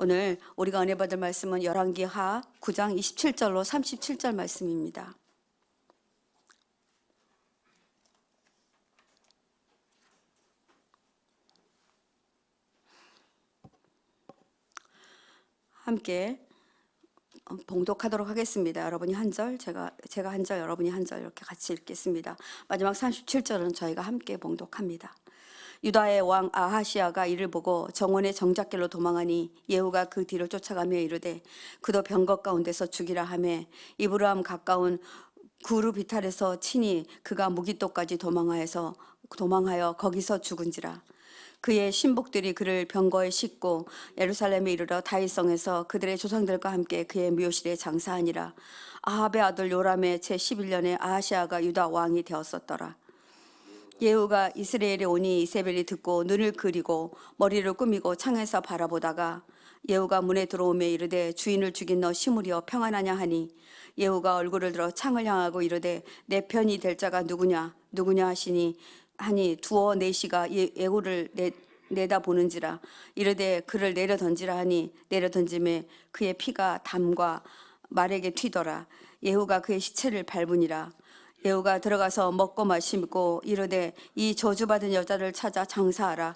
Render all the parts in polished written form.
오늘 우리가 은혜 받을 말씀은 열왕기하 9장 27절로 37절 말씀입니다. 함께 봉독하도록 하겠습니다. 여러분이 한 절, 제가 한 절, 여러분이 한 절 이렇게 같이 읽겠습니다. 마지막 37절은 저희가 함께 봉독합니다. 유다의 왕 아하시아가 이를 보고 정원의 정작길로 도망하니 예후가 그 뒤를 쫓아가며 이르되 그도 병거 가운데서 죽이라 하매 이브라임 가까운 구르비탈에서 친히 그가 무기토까지 도망하여 거기서 죽은지라. 그의 신복들이 그를 병거에 싣고 예루살렘에 이르러 다윗성에서 그들의 조상들과 함께 그의 묘실에 장사하니라. 아합의 아들 요람의 제11년에 아하시아가 유다 왕이 되었었더라. 예후가 이스라엘에 오니 이세벨이 듣고 눈을 그리고 머리를 꾸미고 창에서 바라보다가 예후가 문에 들어오며 이르되 주인을 죽인 너 시므리여 평안하냐 하니 예후가 얼굴을 들어 창을 향하고 이르되 내 편이 될 자가 누구냐 하니 두어 내시가 예후를 내다보는지라. 이르되 그를 내려 던지라 하니 내려 던짐에 그의 피가 담과 말에게 튀더라. 예후가 그의 시체를 밟으니라. 예후가 들어가서 먹고 마시고 이르되 이 저주받은 여자를 찾아 장사하라.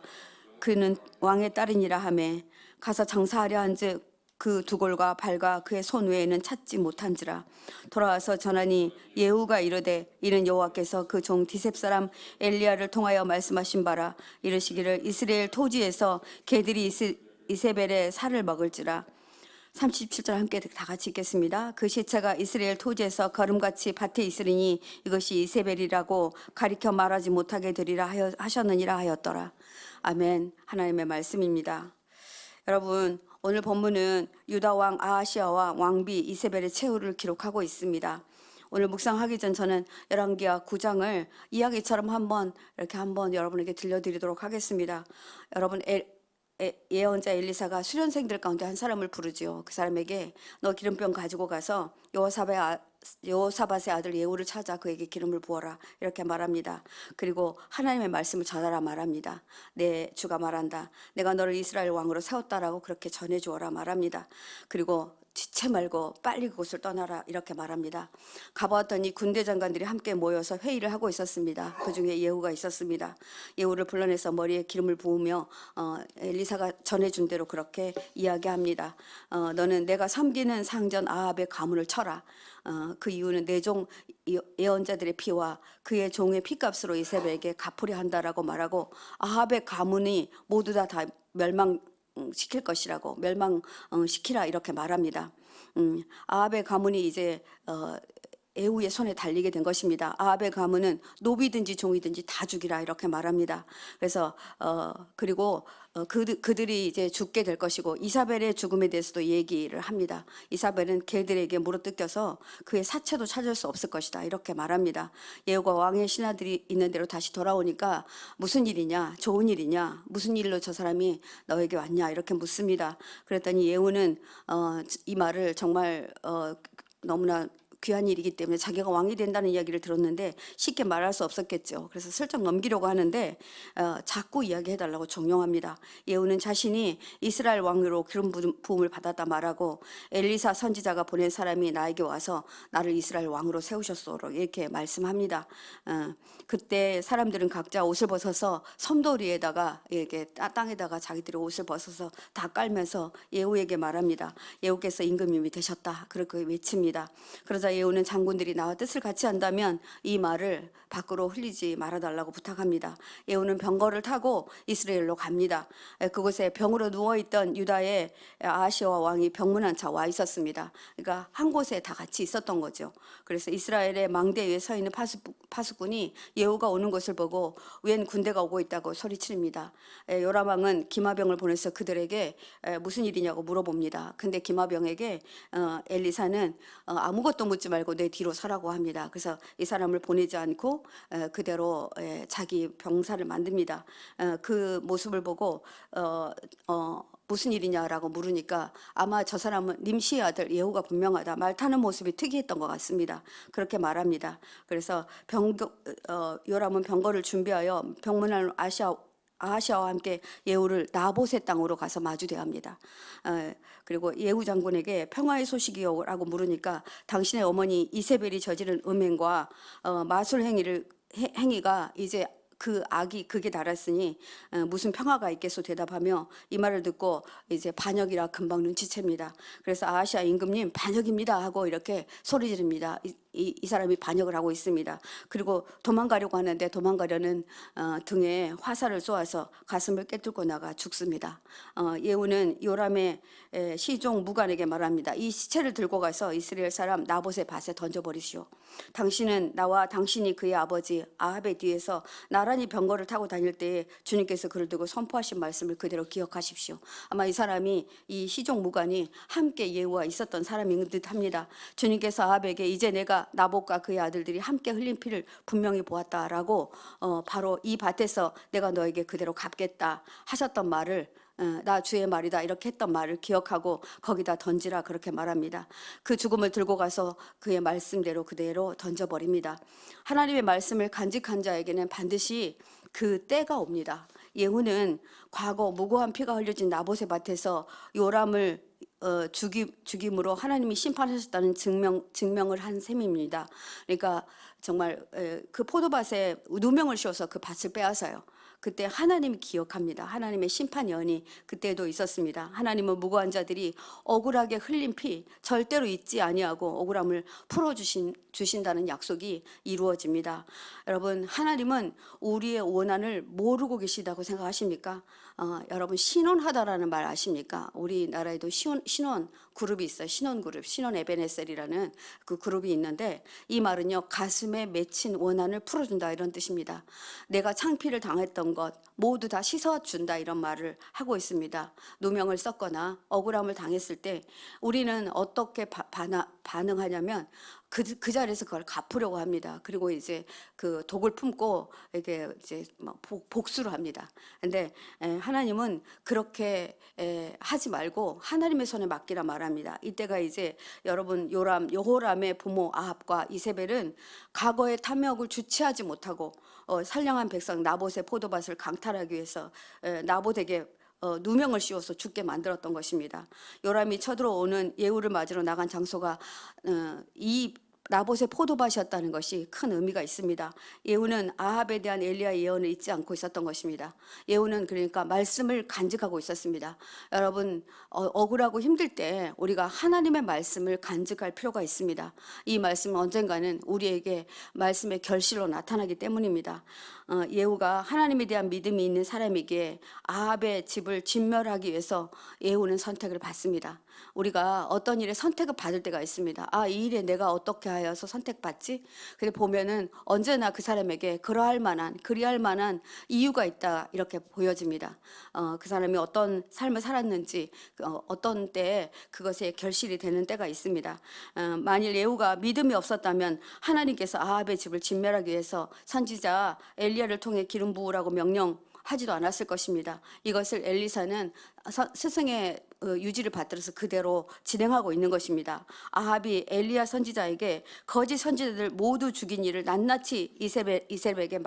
그는 왕의 딸이니라 하매 가서 장사하려 한즉 그 두골과 발과 그의 손 외에는 찾지 못한지라. 돌아와서 전하니 예후가 이르되 이는 여호와께서 그 종 디셉 사람 엘리야를 통하여 말씀하신 바라. 이르시기를 이스라엘 토지에서 개들이 이세벨의 살을 먹을지라. 37절 함께 다 같이 읽겠습니다. 그 시체가 이스라엘 토지에서 걸음같이 밭에 있으리니 이것이 이세벨이라고 가리켜 말하지 못하게 되리라 하셨느니라 하였더라. 아멘. 하나님의 말씀입니다. 여러분, 오늘 본문은 유다 왕 아하시아와 왕비 이세벨의 최후를 기록하고 있습니다. 오늘 묵상하기 전 저는 열왕기하 9장을 이야기처럼 한번 여러분에게 들려드리도록 하겠습니다. 여러분, 예언자 엘리사가 수련생들 가운데 한 사람을 부르지요. 그 사람에게 너 기름병 가지고 가서 여호사밧의 아들 예후를 찾아 그에게 기름을 부어라 이렇게 말합니다. 그리고 하나님의 말씀을 전하라 말합니다. 내 주가 말한다. 내가 너를 이스라엘 왕으로 세웠다라고 그렇게 전해주어라 말합니다. 그리고 지체 말고 빨리 그곳을 떠나라 이렇게 말합니다. 가보았더니 군대 장관들이 함께 모여서 회의를 하고 있었습니다. 그중에 예후가 있었습니다. 예후를 불러내서 머리에 기름을 부으며 엘리사가 전해준 대로 그렇게 이야기합니다. 너는 내가 섬기는 상전 아합의 가문을 쳐라. 그 이유는 내 종 예언자들의 피와 그의 종의 피값으로 이세벨에게 갚으려 한다라고 말하고 아합의 가문이 모두 다 멸망시킬 것이라고 멸망시키라 이렇게 말합니다. 아합의 가문이 이제 예후의 손에 달리게 된 것입니다. 아합의 가문은 노비든지 종이든지 다 죽이라 이렇게 말합니다. 그래서 그리고 그들이 이제 죽게 될 것이고 이사벨의 죽음에 대해서도 얘기를 합니다. 이사벨은 개들에게 물어뜯겨서 그의 사체도 찾을 수 없을 것이다 이렇게 말합니다. 예후가 왕의 신하들이 있는 대로 다시 돌아오니까 무슨 일이냐, 좋은 일이냐, 무슨 일로 저 사람이 너에게 왔냐 이렇게 묻습니다. 그랬더니 예후는 이 말을 정말 너무나 귀한 일이기 때문에 자기가 왕이 된다는 이야기를 들었는데 쉽게 말할 수 없었겠죠. 그래서 슬쩍 넘기려고 하는데 자꾸 이야기해달라고 종용합니다. 예후는 자신이 이스라엘 왕으로 기름 부음을 받았다 말하고 엘리사 선지자가 보낸 사람이 나에게 와서 나를 이스라엘 왕으로 세우셨소로 이렇게 말씀합니다. 그때 사람들은 각자 옷을 벗어서 섬돌이에다가 이렇게 땅에다가 자기들의 옷을 벗어서 다 깔면서 예후에게 말합니다. 예후께서 임금님이 되셨다 그렇게 외칩니다. 그러자 예후는 장군들이 나와 뜻을 같이 한다면 이 말을 밖으로 흘리지 말아달라고 부탁합니다. 예후는 병거를 타고 이스라엘로 갑니다. 그곳에 병으로 누워있던 유다의 아하시아 왕이 병문안 차 와 있었습니다. 그러니까 한 곳에 다 같이 있었던 거죠. 그래서 이스라엘의 망대 위에 서 있는 파수꾼이 예후가 오는 것을 보고 웬 군대가 오고 있다고 소리칩니다. 요람 왕은 기마병을 보내서 그들에게 무슨 일이냐고 물어봅니다. 근데 기마병에게 엘리사는 아무것도 묻지 말고 내 뒤로 서라고 합니다. 그래서 이 사람을 보내지 않고 그대로 자기 병사를 만듭니다. 그 모습을 보고 무슨 일이냐라고 물으니까 아마 저 사람은 님시의 아들 예후가 분명하다. 말 타는 모습이 특이했던 것 같습니다. 그렇게 말합니다. 그래서 요람은 병거를 준비하여 병문안 아하시아와 함께 예후를 나봇의 땅으로 가서 마주대합니다. 그리고 예후 장군에게 평화의 소식이요라고 물으니까 당신의 어머니 이세벨이 저지른 음행과 마술 행위가 이제 그 악이 극에 달했으니 무슨 평화가 있겠소 대답하며 이 말을 듣고 이제 반역이라 금방 눈치챕니다. 그래서 아하시아 임금님 반역입니다 하고 이렇게 소리 지릅니다. 이 사람이 반역을 하고 있습니다. 그리고 도망가려고 하는데 도망가려는 등에 화살을 쏘아서 가슴을 꿰뚫고 나가 죽습니다. 예후는 요람의 시종 무관에게 말합니다. 이 시체를 들고 가서 이스라엘 사람 나봇의 밭에 던져버리시오. 당신은 나와 당신이 그의 아버지 아합의 뒤에서 나란히 병거를 타고 다닐 때에 주님께서 그를 두고 선포하신 말씀을 그대로 기억하십시오. 아마 이 사람이 이 시종 무관이 함께 예후와 있었던 사람인 듯합니다. 주님께서 아합에게 이제 내가 나봇과 그의 아들들이 함께 흘린 피를 분명히 보았다라고 바로 이 밭에서 내가 너에게 그대로 갚겠다 하셨던 말을 나 주의 말이다 이렇게 했던 말을 기억하고 거기다 던지라 그렇게 말합니다. 그 죽음을 들고 가서 그의 말씀대로 그대로 던져버립니다. 하나님의 말씀을 간직한 자에게는 반드시 그 때가 옵니다. 예후는 과거 무고한 피가 흘려진 나봇의 밭에서 요람을 죽임으로 하나님이 심판하셨다는 증명을 한 셈입니다. 그러니까 정말 그 포도밭에 누명을 씌워서 그 밭을 빼앗아요. 그때 하나님이 기억합니다. 하나님의 심판연이 그때도 있었습니다. 하나님은 무고한 자들이 억울하게 흘린 피 절대로 잊지 아니하고 억울함을 풀어주신다는 약속이 이루어집니다. 여러분, 하나님은 우리의 원한을 모르고 계시다고 생각하십니까? 여러분, 신원하다라는 말 아십니까? 우리나라에도 신원 그룹이 있어요. 신원 그룹, 신원 에베네셀이라는 그 그룹이 있는데 이 말은요, 가슴에 맺힌 원한을 풀어준다 이런 뜻입니다. 내가 창피를 당했던 것 모두 다 씻어준다 이런 말을 하고 있습니다. 누명을 썼거나 억울함을 당했을 때 우리는 어떻게 반응하냐면 그 자리에서 그걸 갚으려고 합니다. 그리고 이제 그 독을 품고 이게 이제 복수를 합니다. 근데 하나님은 그렇게 하지 말고 하나님의 손에 맡기라 말합니다. 이때가 이제 여러분 여호람의 부모 아합과 이세벨은 과거의 탐욕을 주체하지 못하고 선량한 백성 나봇의 포도밭을 강탈하기 위해서 나봇에게 누명을 씌워서 죽게 만들었던 것입니다. 요람이 쳐들어오는 예후를 맞으러 나간 장소가 이 나봇의 포도밭이었다는 것이 큰 의미가 있습니다. 예후는 아합에 대한 엘리야 예언을 잊지 않고 있었던 것입니다. 예후는 그러니까 말씀을 간직하고 있었습니다. 여러분, 억울하고 힘들 때 우리가 하나님의 말씀을 간직할 필요가 있습니다. 이 말씀은 언젠가는 우리에게 말씀의 결실로 나타나기 때문입니다. 예후가 하나님에 대한 믿음이 있는 사람에게 아합의 집을 진멸하기 위해서 예후는 선택을 받습니다. 우리가 어떤 일에 선택을 받을 때가 있습니다. 이 일에 내가 어떻게 하여서 선택받지? 근데 보면은 언제나 그 사람에게 그리할 만한 이유가 있다 이렇게 보여집니다. 그 사람이 어떤 삶을 살았는지 어떤 때에 그것에 결실이 되는 때가 있습니다. 만일 예후가 믿음이 없었다면 하나님께서 아합의 집을 진멸하기 위해서 선지자 엘리야를 통해 기름 부으라고 명령하지도 않았을 것입니다. 이것을 엘리사는 스승의 유지를 받들어서 그대로 진행하고 있는 것입니다. 아합이 엘리야 선지자에게 거짓 선지자들 모두 죽인 일을 낱낱이 이세벨에게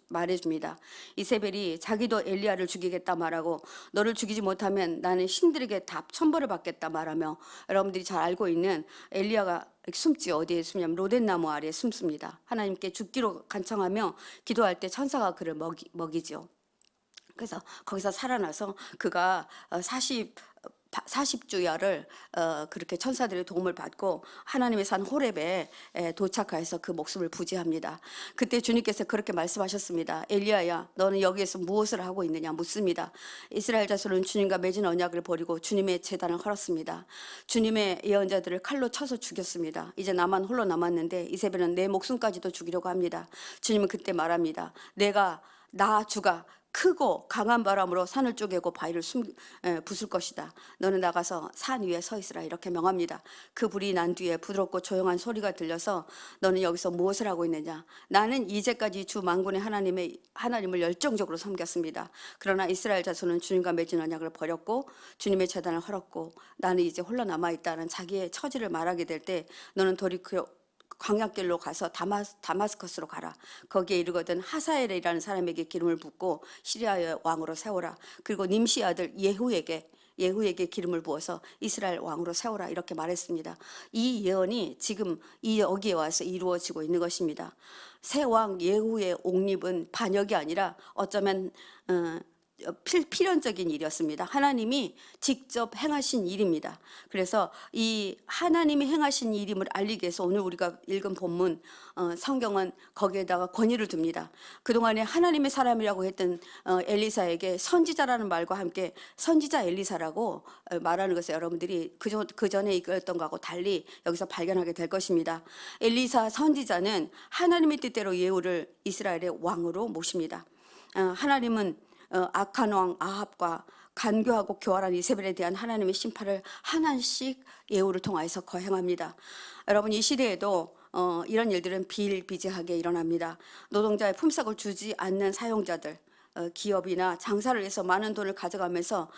말해줍니다. 이세벨이 자기도 엘리야를 죽이겠다 말하고 너를 죽이지 못하면 나는 신들에게 다 천벌을 받겠다 말하며 여러분들이 잘 알고 있는 엘리야가 숨지 어디에 숨냐면 로덴나무 아래에 숨습니다. 하나님께 죽기로 간청하며 기도할 때 천사가 그를 먹이죠. 그래서 거기서 살아나서 그가 40주야를 그렇게 천사들의 도움을 받고 하나님의 산 호렙에 도착해서 그 목숨을 부지합니다. 그때 주님께서 그렇게 말씀하셨습니다. 엘리야야, 너는 여기에서 무엇을 하고 있느냐 묻습니다. 이스라엘 자손은 주님과 맺은 언약을 버리고 주님의 제단을 헐었습니다. 주님의 예언자들을 칼로 쳐서 죽였습니다. 이제 나만 홀로 남았는데 이세벨은 내 목숨까지도 죽이려고 합니다. 주님은 그때 말합니다. 나 주가 크고 강한 바람으로 산을 쪼개고 바위를 부술 것이다. 너는 나가서 산 위에 서 있으라 이렇게 명합니다. 그 불이 난 뒤에 부드럽고 조용한 소리가 들려서 너는 여기서 무엇을 하고 있느냐? 나는 이제까지 주 만군의 하나님을 열정적으로 섬겼습니다. 그러나 이스라엘 자손은 주님과 맺은 언약을 버렸고 주님의 제단을 헐었고 나는 이제 홀로 남아있다는 자기의 처지를 말하게 될 때 너는 광야길로 가서 다마스커스로 가라. 거기에 이르거든 하사엘이라는 사람에게 기름을 붓고 시리아의 왕으로 세워라. 그리고 님시 아들 예후에게 기름을 부어서 이스라엘 왕으로 세워라. 이렇게 말했습니다. 이 예언이 지금 여기에 와서 이루어지고 있는 것입니다. 새 왕 예후의 옥립은 반역이 아니라 어쩌면 필연적인 일이었습니다. 하나님이 직접 행하신 일입니다. 그래서 이 하나님이 행하신 일임을 알리기 위해서 오늘 우리가 읽은 본문 성경은 거기에다가 권위를 둡니다. 그동안에 하나님의 사람이라고 했던 엘리사에게 선지자라는 말과 함께 선지자 엘리사라고 말하는 것을 여러분들이 그 전에 읽었던 것하고 달리 여기서 발견하게 될 것입니다. 엘리사 선지자는 하나님의 뜻대로 예후를 이스라엘의 왕으로 모십니다. 하나님은 악한 왕 아합과 간교하고 교활한 이세벨에 대한 하나님의 심판을 하나씩 예후를 통하여서 거행합니다. 여러분, 이 시대에도 이런 일들은 비일비재하게 일어납니다. 노동자의 품삯을 주지 않는 사용자들, 기업이나 장사를 해서 많은 돈을 가져가면서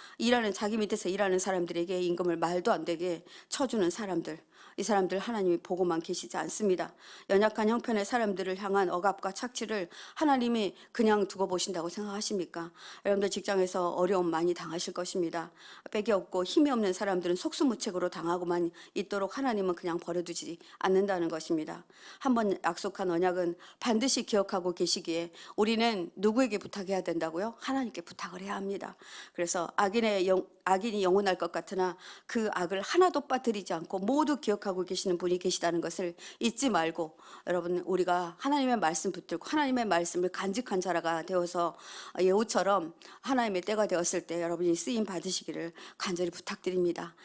자기 밑에서 일하는 사람들에게 임금을 말도 안 되게 쳐주는 사람들, 이 사람들 하나님이 보고만 계시지 않습니다. 연약한 형편의 사람들을 향한 억압과 착취를 하나님이 그냥 두고 보신다고 생각하십니까? 여러분들 직장에서 어려움 많이 당하실 것입니다. 빽이 없고 힘이 없는 사람들은 속수무책으로 당하고만 있도록 하나님은 그냥 버려두지 않는다는 것입니다. 한번 약속한 언약은 반드시 기억하고 계시기에 우리는 누구에게 부탁해야 된다고요? 하나님께 부탁을 해야 합니다. 그래서 악인이 영원할 것 같으나 그 악을 하나도 빠뜨리지 않고 모두 기억하고 계시는 분이 계시다는 것을 잊지 말고, 여러분, 우리가 하나님의 말씀 붙들고 하나님의 말씀을 간직한 자라가 되어서 예후처럼 하나님의 때가 되었을 때 여러분이 쓰임 받으시기를 간절히 부탁드립니다.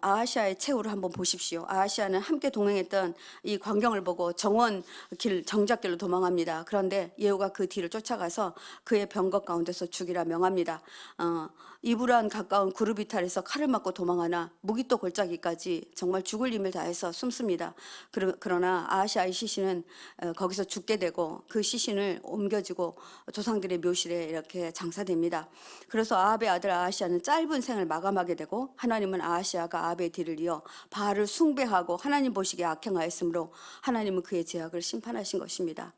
아하시아의 최후를 한번 보십시오. 아하시아는 함께 동행했던 이 광경을 보고 정작길로 도망합니다. 그런데 예후가 그 뒤를 쫓아가서 그의 병거 가운데서 죽이라 명합니다. 이브란 가까운 구르비탈에서 칼을 맞고 도망하나 무기또 골짜기까지 정말 죽을 힘을 다해서 숨습니다. 그러나 아하시아의 시신은 거기서 죽게 되고 그 시신을 옮겨지고 조상들의 묘실에 이렇게 장사됩니다. 그래서 아합의 아들 아하시아는 짧은 생을 마감하게 되고, 하나님은 아하시아가 아합의 뒤를 이어 바알을 숭배하고 하나님 보시기에 악행하였으므로 하나님은 그의 죄악을 심판하신 것입니다.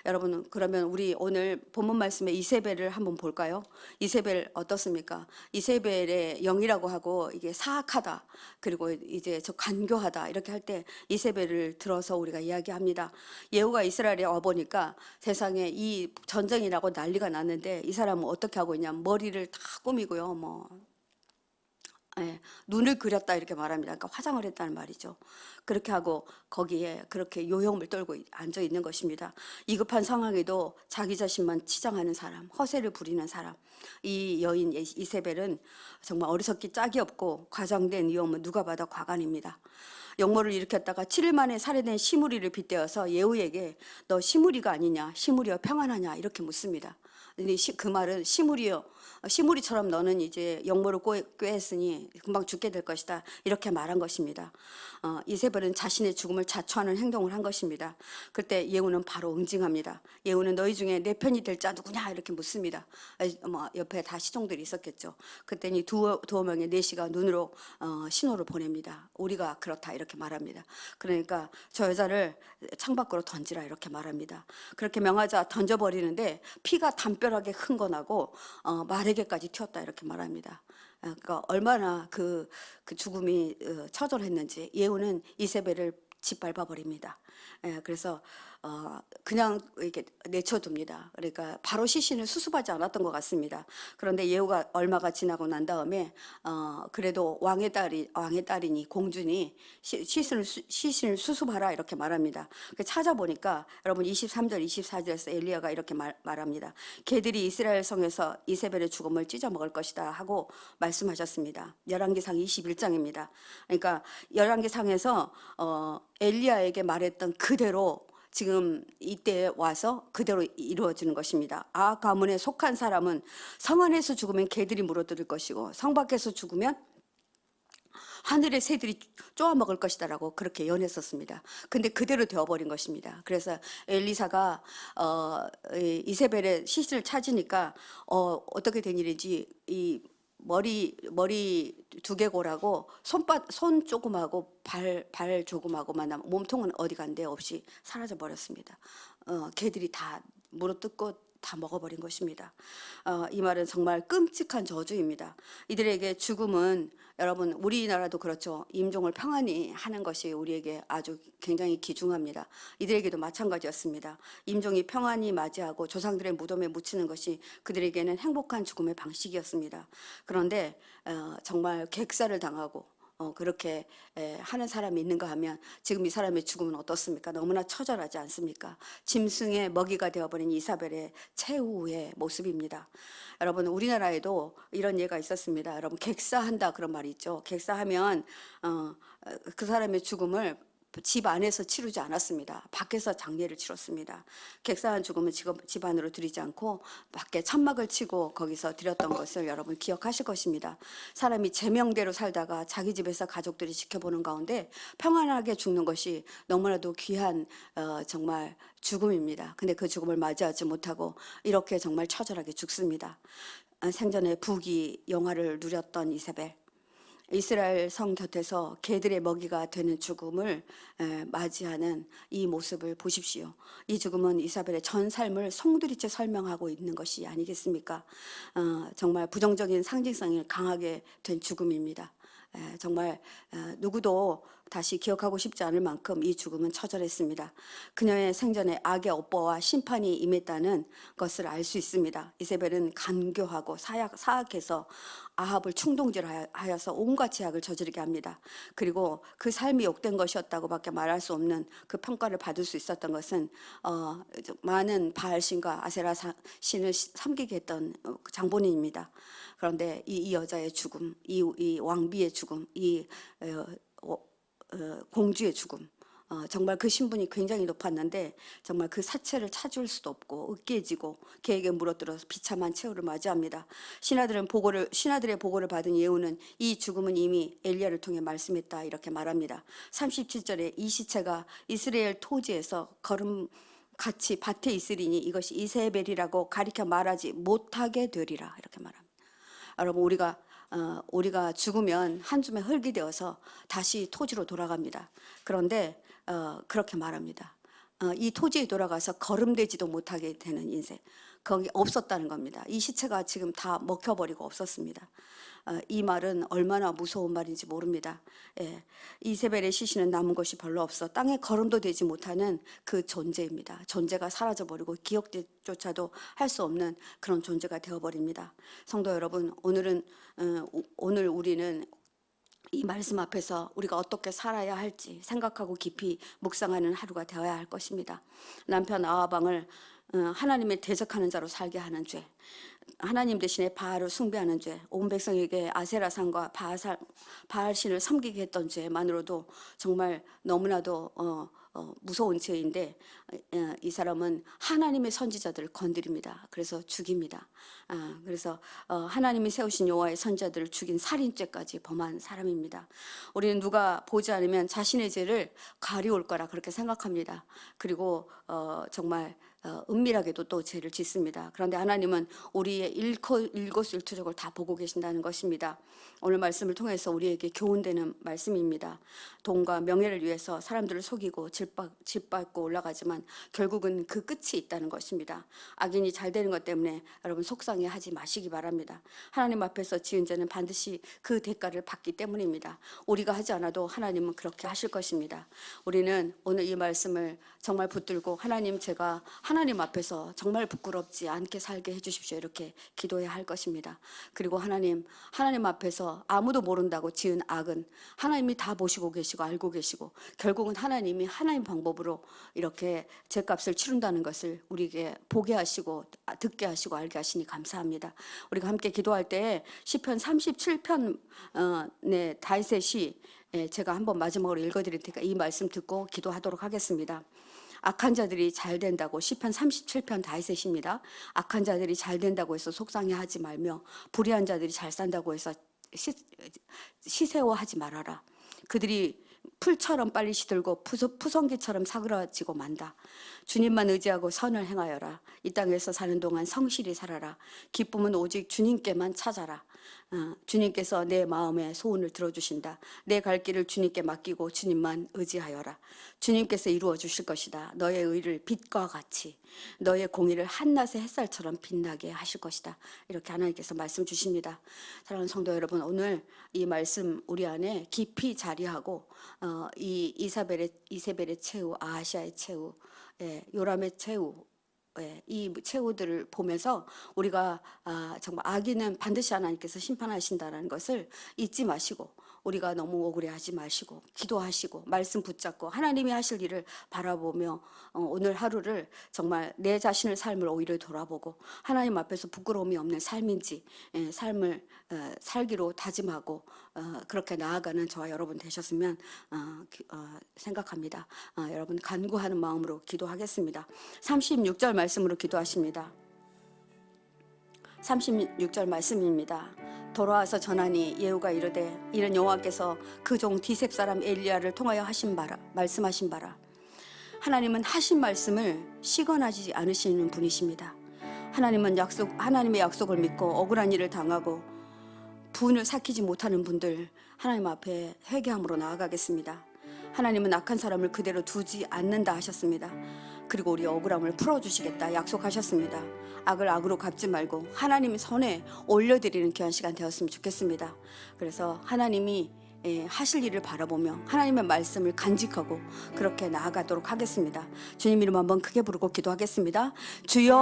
여러분, 그러면 우리 오늘 본문 말씀의 이세벨을 한번 볼까요? 이세벨 어떻습니까? 이세벨의 영이라고 하고 이게 사악하다, 그리고 이제 저 간교하다 이렇게 할 때 이세벨을 들어서 우리가 이야기합니다. 예후가 이스라엘에 와 보니까 세상에 이 전쟁이라고 난리가 났는데 이 사람은 어떻게 하고 있냐면 머리를 다 꾸미고요, 눈을 그렸다 이렇게 말합니다. 그러니까 화장을 했다는 말이죠. 그렇게 하고 거기에 그렇게 요형을 떨고 앉아 있는 것입니다. 위급한 상황에도 자기 자신만 치장하는 사람, 허세를 부리는 사람. 이 여인 이세벨은 정말 어리석기 짝이 없고 과장된 위험은 누가 봐도 과간입니다. 역모를 일으켰다가 7일 만에 살해된 시므리를 빗대어서 예후에게 너 시므리가 아니냐, 시므리여 평안하냐 이렇게 묻습니다. 근데 그 말은 시므리처럼 너는 이제 역모를 꾀했으니 금방 죽게 될 것이다 이렇게 말한 것입니다. 이세벨은 자신의 죽음을 자초하는 행동을 한 것입니다. 그때 예후는 바로 응징합니다. 예후는 너희 중에 내 편이 될 자 누구냐 이렇게 묻습니다. 옆에 다 시종들이 있었겠죠. 그때니 두어 명의 내시가 눈으로 신호를 보냅니다. 우리가 그렇다 이렇게 말합니다. 그러니까 저 여자를 창밖으로 던지라 이렇게 말합니다. 그렇게 명하자 던져버리는데 피가 담벼락에 흥건하고 말에게까지 튀었다 이렇게 말합니다. 그러니까 얼마나 그 죽음이 처절했는지 예후는 이세벨을 짓밟아 버립니다. 그래서 그냥 이렇게 내쳐둡니다. 그러니까 바로 시신을 수습하지 않았던 것 같습니다. 그런데 예후가 얼마가 지나고 난 다음에 그래도 왕의 딸이니 공주니 시신을 수습하라 이렇게 말합니다. 찾아보니까 여러분 23절 24절에서 엘리야가 이렇게 말합니다. 개들이 이스라엘 성에서 이세벨의 죽음을 찢어 먹을 것이다 하고 말씀하셨습니다. 열왕기상 21장입니다. 그러니까 열왕기상에서 엘리야에게 말했던 그대로 지금 이때 와서 그대로 이루어지는 것입니다. 아합 가문에 속한 사람은 성 안에서 죽으면 개들이 물어뜯을 것이고 성 밖에서 죽으면 하늘의 새들이 쪼아먹을 것이다라고 그렇게 예언했었습니다. 근데 그대로 되어버린 것입니다. 그래서 엘리사가 이세벨의 시신을 찾으니까 어떻게 된 일인지 이 머리 두개골하고 손 조금하고 발 조금하고만 남아 몸통은 어디 간 데 없이 사라져 버렸습니다. 개들이 다 물어뜯고 다 먹어버린 것입니다. 이 말은 정말 끔찍한 저주입니다. 이들에게 죽음은 여러분 우리나라도 그렇죠. 임종을 평안히 하는 것이 우리에게 아주 굉장히 귀중합니다. 이들에게도 마찬가지였습니다. 임종이 평안히 맞이하고 조상들의 무덤에 묻히는 것이 그들에게는 행복한 죽음의 방식이었습니다. 그런데 정말 객사를 당하고 그렇게 하는 사람이 있는가 하면 지금 이 사람의 죽음은 어떻습니까? 너무나 처절하지 않습니까? 짐승의 먹이가 되어버린 이사벨의 최후의 모습입니다. 여러분 우리나라에도 이런 예가 있었습니다. 여러분 객사한다 그런 말이 있죠. 객사하면 그 사람의 죽음을 집 안에서 치르지 않았습니다. 밖에서 장례를 치렀습니다. 객사한 죽음은 집 안으로 들이지 않고 밖에 천막을 치고 거기서 드렸던 것을 여러분 기억하실 것입니다. 사람이 제명대로 살다가 자기 집에서 가족들이 지켜보는 가운데 평안하게 죽는 것이 너무나도 귀한 정말 죽음입니다. 근데 그 죽음을 맞이하지 못하고 이렇게 정말 처절하게 죽습니다. 생전에 부귀 영화를 누렸던 이세벨, 이스라엘 성 곁에서 개들의 먹이가 되는 죽음을 맞이하는 이 모습을 보십시오. 이 죽음은 이사벨의 전 삶을 송두리째 설명하고 있는 것이 아니겠습니까? 정말 부정적인 상징성이 강하게 된 죽음입니다. 정말 누구도 다시 기억하고 싶지 않을 만큼 이 죽음은 처절했습니다. 그녀의 생전에 악의 업보와 심판이 임했다는 것을 알 수 있습니다. 이세벨은 간교하고 사악해서 아합을 충동질하여서 온갖 죄악을 저지르게 합니다. 그리고 그 삶이 욕된 것이었다고밖에 말할 수 없는 그 평가를 받을 수 있었던 것은 많은 바알신과 아세라 신을 섬기게 했던 장본인입니다. 그런데 이 여자의 죽음, 이 왕비의 죽음, 이 공주의 죽음, 정말 그 신분이 굉장히 높았는데 정말 그 사체를 찾을 수도 없고 으깨지고 개에게 물어들어서 비참한 최후를 맞이합니다. 신하들의 보고를 받은 예후는 이 죽음은 이미 엘리야를 통해 말씀했다 이렇게 말합니다. 37절에 이 시체가 이스라엘 토지에서 걸음같이 밭에 있으리니 이것이 이세벨이라고 가리켜 말하지 못하게 되리라 이렇게 말합니다. 여러분 우리가 죽으면 한 줌의 흙이 되어서 다시 토지로 돌아갑니다. 그런데 그렇게 말합니다. 이 토지에 돌아가서 거름되지도 못하게 되는 인생, 거기 없었다는 겁니다. 이 시체가 지금 다 먹혀버리고 없었습니다. 이 말은 얼마나 무서운 말인지 모릅니다. 이세벨의 시신은 남은 것이 별로 없어 땅에 걸음도 되지 못하는 그 존재입니다. 존재가 사라져버리고 기억조차도 할 수 없는 그런 존재가 되어버립니다. 성도 여러분, 오늘 우리는 이 말씀 앞에서 우리가 어떻게 살아야 할지 생각하고 깊이 묵상하는 하루가 되어야 할 것입니다. 남편 아하방을 하나님의 대적하는 자로 살게 하는 죄, 하나님 대신에 바알을 숭배하는 죄, 온 백성에게 아세라상과 바알신을 섬기게 했던 죄만으로도 정말 너무나도 무서운 죄인데 이 사람은 하나님의 선지자들을 건드립니다. 그래서 죽입니다. 그래서 하나님이 세우신 여호와의 선지자들을 죽인 살인죄까지 범한 사람입니다. 우리는 누가 보지 않으면 자신의 죄를 가리울 거라 그렇게 생각합니다. 그리고 정말 은밀하게도 또 죄를 짓습니다. 그런데 하나님은 우리의 일거수일투족을 다 보고 계신다는 것입니다. 오늘 말씀을 통해서 우리에게 교훈되는 말씀입니다. 돈과 명예를 위해서 사람들을 속이고 짓밟고 올라가지만 결국은 그 끝이 있다는 것입니다. 악인이 잘 되는 것 때문에 여러분 속상해하지 마시기 바랍니다. 하나님 앞에서 지은 죄는 반드시 그 대가를 받기 때문입니다. 우리가 하지 않아도 하나님은 그렇게 하실 것입니다. 우리는 오늘 이 말씀을 정말 붙들고 하나님, 제가 하나님 앞에서 정말 부끄럽지 않게 살게 해주십시오 이렇게 기도해야 할 것입니다. 그리고 하나님 앞에서 아무도 모른다고 지은 악은 하나님이 다 보시고 계시고 알고 계시고 결국은 하나님이 하나님 방법으로 이렇게 죄값을 치른다는 것을 우리에게 보게 하시고 듣게 하시고 알게 하시니 감사합니다. 우리가 함께 기도할 때 시편 37편 다윗의 시 제가 한번 마지막으로 읽어드릴 테니까 이 말씀 듣고 기도하도록 하겠습니다. 악한 자들이 잘 된다고, 시편 37편 다윗의 시입니다. 악한 자들이 잘 된다고 해서 속상해하지 말며 불의한 자들이 잘 산다고 해서 시세워하지 말아라. 그들이 풀처럼 빨리 시들고 푸성기처럼 사그라지고 만다. 주님만 의지하고 선을 행하여라. 이 땅에서 사는 동안 성실히 살아라. 기쁨은 오직 주님께만 찾아라. 주님께서 내 마음의 소원을 들어주신다. 내 갈 길을 주님께 맡기고 주님만 의지하여라. 주님께서 이루어 주실 것이다. 너의 의를 빛과 같이, 너의 공의를 한낮의 햇살처럼 빛나게 하실 것이다. 이렇게 하나님께서 말씀 주십니다. 사랑하는 성도 여러분, 오늘 이 말씀 우리 안에 깊이 자리하고 이 이세벨의 최후, 아하시아의 최후, 요람의 최후, 이 최후들을 보면서 우리가 정말 악인은 반드시 하나님께서 심판하신다는 것을 잊지 마시고, 우리가 너무 억울해하지 마시고 기도하시고 말씀 붙잡고 하나님이 하실 일을 바라보며 오늘 하루를 정말 내 자신의 삶을 오히려 돌아보고 하나님 앞에서 부끄러움이 없는 삶인지 삶을 살기로 다짐하고 그렇게 나아가는 저와 여러분 되셨으면 생각합니다. 여러분 간구하는 마음으로 기도하겠습니다. 36절 말씀으로 기도하십니다. 36절 말씀입니다. 돌아와서 전하니 예후가 이르되 이는 여호와께서 그 종 디셉 사람 엘리야를 통하여 말씀하신 바라. 하나님은 하신 말씀을 시건하지 않으시는 분이십니다. 하나님의 약속을 믿고 억울한 일을 당하고 분을 삭히지 못하는 분들 하나님 앞에 회개함으로 나아가겠습니다. 하나님은 악한 사람을 그대로 두지 않는다 하셨습니다. 그리고 우리 억울함을 풀어주시겠다 약속하셨습니다. 악을 악으로 갚지 말고 하나님의 선에 올려드리는 귀한 시간 되었으면 좋겠습니다. 그래서 하나님이 하실 일을 바라보며 하나님의 말씀을 간직하고 그렇게 나아가도록 하겠습니다. 주님 이름 한번 크게 부르고 기도하겠습니다. 주여